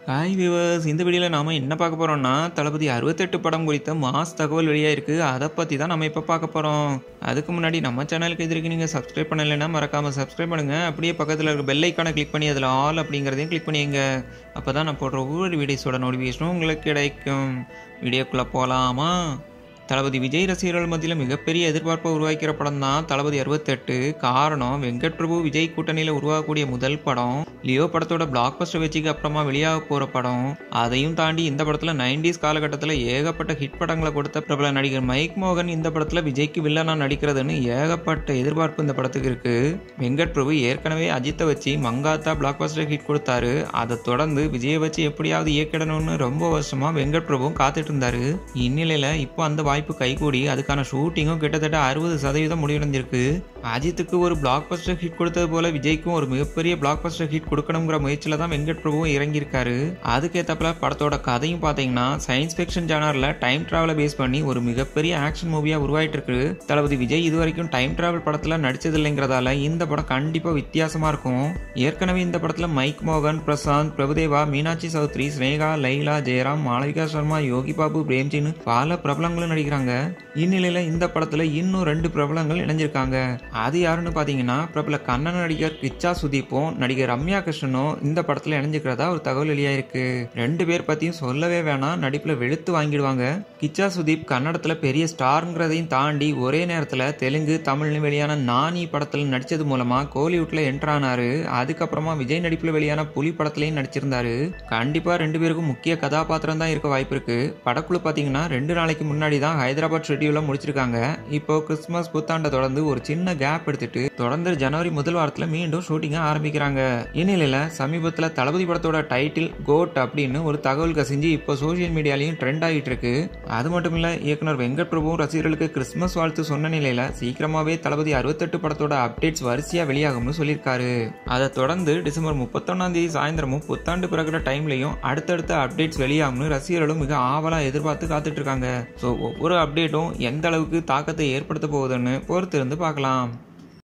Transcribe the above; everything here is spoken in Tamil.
ஹாய் வியூவர்ஸ், இந்த வீடியோவில் நாம் என்ன பார்க்க போகிறோம்னா தளபதி 68 படம் குறித்த மாஸ் தகவல் வெளியாக இருக்குது. அதை பற்றி தான் நம்ம இப்போ பார்க்க போகிறோம். அதுக்கு முன்னாடி நம்ம சேனலுக்கு எதிர்க்கு நீங்கள் சப்ஸ்கிரைப் பண்ணலைன்னா மறக்காமல் சப்ஸ்கிரைப் பண்ணுங்கள். அப்படியே பக்கத்தில் இருக்க பெல் ஐக்கானை கிளிக் பண்ணி அதில் ஆல் அப்படிங்கிறதையும் கிளிக் பண்ணிங்க. அப்போ தான் நான் போடுற ஒவ்வொரு வீடியோஸோட நோட்டிஃபிகேஷனும் உங்களுக்கு கிடைக்கும். வீடியோக்குள்ளே போகலாமா? தளபதி விஜய் ரசிகர்கள் மத்தியில் மிகப்பெரிய எதிர்பார்ப்பை உருவாக்கிற படம் தான் தளபதி 68. காரணம், வெங்கட் பிரபு விஜய் கூட்டணியில் உருவாகக்கூடிய முதல் படம். லியோ படத்தோட பிளாக் பஸ்டர் வெற்றிக்கு அப்புறமா வெளியாக போகிற படம். அதையும் தாண்டி இந்த படத்தில் 90s காலகட்டத்தில் ஏகப்பட்ட ஹிட் படங்களை கொடுத்த பிரபல நடிகர் மைக் மோகன் இந்த படத்தில் விஜய்க்கு வில்லனா நடிக்கிறதுன்னு ஏகப்பட்ட எதிர்பார்ப்பு இந்த படத்துக்கு இருக்கு. வெங்கட் பிரபு ஏற்கனவே அஜித்தை வச்சு மங்காத்தா பிளாக் பஸ்டர் ஹிட் கொடுத்தாரு. அதை தொடர்ந்து விஜயை வச்சு எப்படியாவது இயக்கிடணும்னு ரொம்ப வருஷமா வெங்கட் பிரபுவும் காத்துட்டு இருந்தாரு. இந்நிலையில இப்போ அந்த வாய்ப்பு கைகூடி அதுக்கான ஷூட்டிங்கும் கிட்டத்தட்ட 60% முடிவடைஞ்சிருக்கு. அஜித்துக்கு ஒரு பிளாக் பஸ்டர் ஹிட் கொடுத்தது போல விஜய்க்கும் ஒரு மிகப்பெரிய பிளாக் பஸ்டர் ஹிட் கொடுக்கணுங்கிற முயற்சியில தான் வெங்கட் பிரபுவும் இறங்கியிருக்காரு. அதுக்கேற்றப்பல படத்தோட கதையும் பார்த்தீங்கன்னா சயின்ஸ் ஃபிக்ஷன் ஜானர்ல டைம் டிராவலை பேஸ் பண்ணி ஒரு மிகப்பெரிய ஆக்ஷன் மூவியா உருவாயிட்டு இருக்கு. தளபதி விஜய் இதுவரைக்கும் டைம் டிராவல் படத்துல நடிச்சது இல்லைங்கிறதால இந்த படம் கண்டிப்பா வித்தியாசமா இருக்கும். ஏற்கனவே இந்த படத்துல மைக் மோகன், பிரசாந்த், பிரபுதேவா, மீனாட்சி சௌத்ரி, ஸ்னேகா, லைலா, ஜெயராம், மாளவிகா சர்மா, யோகி பாபு, பிரேம்ஜின்னு பல பிரபலங்களும் நடிக்கிறாங்க. இந்நிலையில இந்த படத்துல இன்னும் 2 பிரபலங்கள் இணைஞ்சிருக்காங்க. அது யாருன்னு பாத்தீங்கன்னா பிரபல கன்னட நடிகர் கிச்சா சுதீப்பும் நடிகர் ரம்யா கிருஷ்ணனும் இந்த படத்துல இணைஞ்சிருக்கிறதா ஒரு தகவல் வெளியாயிருக்கு. 2 பேர் பத்தியும் சொல்லவே வேணாம், நடிப்புல வெளுத்து வாங்கிடுவாங்க. கிச்சா சுதீப் கன்னடத்துல பெரிய ஸ்டார்ங்கிறதையும் தாண்டி ஒரே நேரத்துல தெலுங்கு, தமிழ்னு வெளியான நானி படத்துல நடிச்சது மூலமா கோலிவுட்ல என்டர் ஆனாரு. அதுக்கப்புறமா விஜய் நடிப்புல வெளியான புலி படத்திலையும் நடிச்சிருந்தாரு. கண்டிப்பா 2 பேருக்கும் முக்கிய கதாபாத்திரம் தான் இருக்க வாய்ப்பு இருக்கு. படக்குழு பாத்தீங்கன்னா 2 நாளைக்கு முன்னாடி தான் ஹைதராபாத் ஷெட்யூல முடிச்சிருக்காங்க. இப்போ கிறிஸ்துமஸ் புத்தாண்டை தொடர்ந்து ஒரு சின்ன கேப் எடுத்துட்டு தொடர்ந்து ஜனவரி முதல் வாரத்துல மீண்டும் ஷூட்டிங்க ஆரம்பிக்கிறாங்க. இந்நிலையில சமீபத்துல தளபதி படத்தோட டைட்டில் கோட் அப்படின்னு ஒரு தகவல் கசிஞ்சு இப்போ சோசியல் மீடியாலையும் ட்ரெண்ட் ஆகிட்டு இருக்கு. அது மட்டும் இல்ல, இயக்குனர் வெங்கட் பிரபு ரசிகர்களுக்கு கிறிஸ்துமஸ் வாழ்த்து சொன்ன நிலையில சீக்கிரமாவே தளபதி 68 படத்தோட அப்டேட்ஸ் வரிசையா வெளியாகும்னு சொல்லியிருக்காரு. அதை தொடர்ந்து டிசம்பர் 31 சாயந்தரமும் புத்தாண்டு பிறகுற டைம்லயும் அடுத்தடுத்த அப்டேட்ஸ் வெளியாகும்னு ரசிகர்களும் மிக ஆவலா எதிர்பார்த்து காத்துட்டு இருக்காங்க. ஒவ்வொரு அப்டேட்டும் எந்த அளவுக்கு தாக்கத்தை ஏற்படுத்த போகுதுன்னு பொறுத்து இருந்து பார்க்கலாம்.